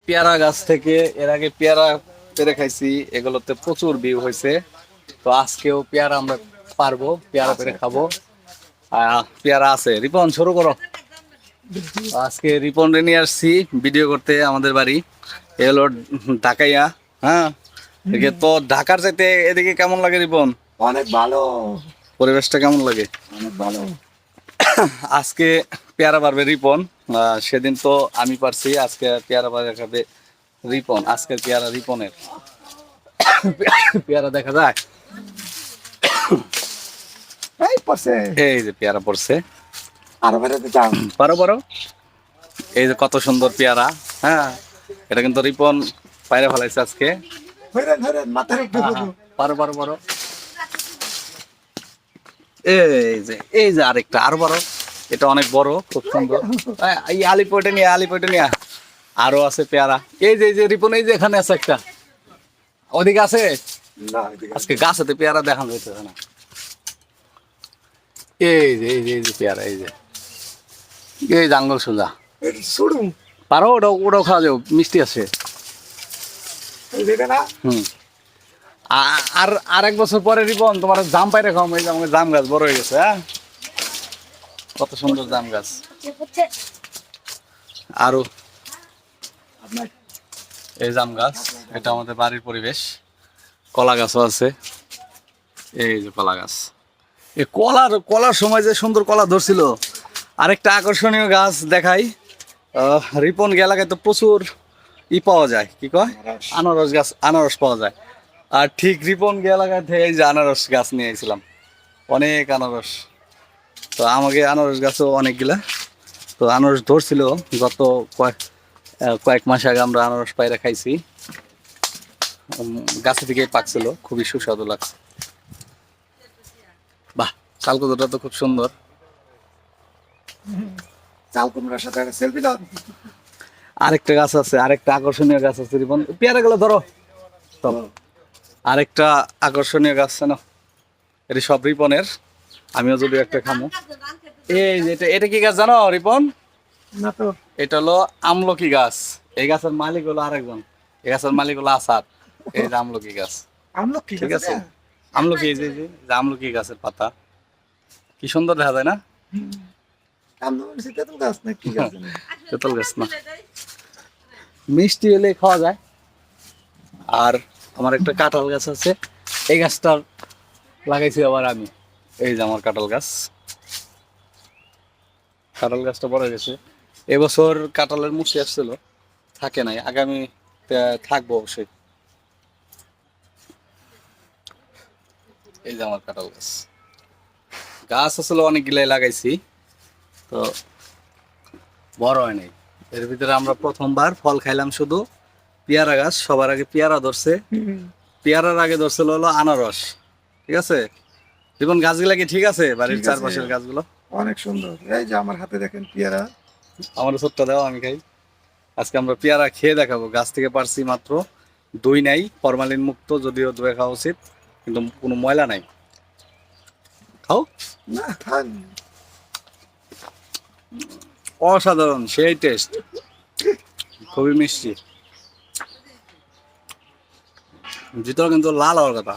পেয়ারা গাছ থেকে এর আগে পেয়ারা পেরে খাইছি, এগুলোতে প্রচুর ভিউ হয়েছে। তো আজকেও পেয়ারা আমরা পারবো, পেয়ারা পেরে খাবো। পেয়ারা আছে। রিপন শুরু করো। আজকে রিপন রে নিয়ে আসছি ভিডিও করতে আমাদের বাড়ি। এ হলো ঢাকাইয়া। হ্যাঁ, এদিকে তো ঢাকার চাইতে এদিকে কেমন লাগে রিপন? অনেক ভালো। পরিবেশটা কেমন লাগে? অনেক ভালো। আজকে পেয়ারা পারবে রিপন। সেদিন তো আমি পারছি, আজকে পেয়ারা পারে খাবে রিপন। আজকের পেয়ারা রিপনের। পেয়ারা দেখা যায়। এই পড়ছে। এই যে পেয়ারা পড়ছে। আরো বেরোতে চাও? পারো পারো। এই যে কত সুন্দর পেয়ারা। হ্যাঁ, এটা কিন্তু রিপন পায়রা ফেলাইছে আজকে। ধরেন ধরেন, মাথার উপরে পড়বো। পারো পারো পারো। এই যে আরেকটা আরো বড়। এটা অনেক বড়, খুব সুন্দর। এই আলিপয়টা নিয়ে, আলিপয়টা নিয়ে। আরো আছে পেয়ারা। এই যে রিপন, এই যে এখানে আছে একটা। ওদিকে আছে। না, এদিকে আজকে গাছেতে পেয়ারা দেখানো যাইতেছে না। এই যে পেয়ারা, এই যে আঙ্গুল সোজা। এটা ছুড়ুম। পারো, ওটাও খাওয়া যাবে, মিষ্টি আছে। এই দেখে না? হুম। আর এক বছর পরে রিপন তোমার জাম পাইরে খাও। এই যে আমাকে জাম গাছ বড় হয়ে গেছে। হ্যাঁ, কত সুন্দর জাম গাছ। আরো আপনার এই জাম গাছ, এটা আমাদের বাড়ির পরিবেশ। কলা গাছও আছে। এই যে কলা গাছ। এই কলার সময় যে সুন্দর কলা ধরছিল। আরেকটা আকর্ষণীয় গাছ দেখাই। রিপন এলাকায় তো প্রচুর পাওয়া যায়, কি কয়, আনারস গাছ, আনারস পাওয়া যায়। আর ঠিক রিপন এলাকায় থেকে এই যে আনারস গাছ নিয়ে এসেছিলাম, অনেক আনারস। তো আমাকে আনারস গাছও অনেকগুলা। তো আনারস ধরছিল গত কয়েক মাস আগে, আমরা আনারস পায়রা খাইছি। গাছে থেকে পাকছিল, খুবই সুস্বাদু লাগছে। বাহ, কালকুদটা তো খুব সুন্দর। চাল কুমড়ার সাথে একটা সেলফি দাও। আরেকটা গাছ আছে, আরেকটা আকর্ষণীয় গাছ আছে রিপন, পেয়ারা গুলো ধরো তো। আরেকটা আকর্ষণীয় গাছ আছে না, এটি সব রিপনের। আমিও যদি একটা খামো। এই যে এটা কি গাছ জানো রিপন? না তো। এটা হলো আমলকি গাছ। এই গাছের মালিক হলো আরেকজন। এই গাছের মালিক হলো আসাদ। এই যে আমলকি গাছ। আমলক কি ঠিক আছে, আছে? আমলকি, এই যে আমলকি গাছের পাতা কি সুন্দর দেখা যায় না? আমলক তেঁতুল গাছ না কি গাছ জানি? তেঁতুল গাছ না, মিষ্টি হলে খাওয়া যায়। আর আমার একটা কাঁঠাল গাছ আছে, এই গাছটা লাগাইছি আবার আমি। এই যে আমার কাঁঠাল গাছ, কাঁঠাল গাছটা বড় হয়ে গেছে। এবছর কাঁঠালের মুচি আসছিল, থাকে নাই, আগামী থাকবো অবশ্যই। এই যে আমার কাঁঠাল গাছ, গাছ আসলে অনেকগুলাই লাগাইছি, তো বড় হয় নাই। এর ভিতরে আমরা প্রথমবার ফল খাইলাম শুধু পেয়ারা গাছ। সবার আগে পেয়ারা ধরছে, পেয়ারার আগে ধরছিল হলো আনারস। ঠিক আছে রিপন, গাছগুলা কি ঠিক আছে? বাড়ির ঠিক আছে। চারপাশের গাছগুলো অনেক সুন্দর। এই যে আমার হাতে দেখেন পেয়ারা। আমার ছোট্ট দাও, আমি খাই। আজকে আমরা পেয়ারা খেয়ে দেখাবো। গাছ থেকে পারছি মাত্র, দই নাই, ফরমালিন মুক্ত, যদিও দই খাওয়া উচিত, কিন্তু কোনো ময়লা নাই। খাও। না খান। অসাধারণ, সেই টেস্ট, খুবই মিষ্টি। ভিতরে কিন্তু লাল হওয়ার কথা,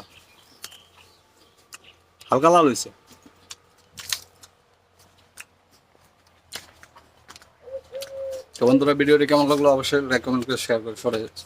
হালকা লাল হয়েছে। তো বন্ধুরা, ভিডিওটি কেমন লাগলো অবশ্যই রেকমেন্ড করে শেয়ার করে সরে যাচ্ছে।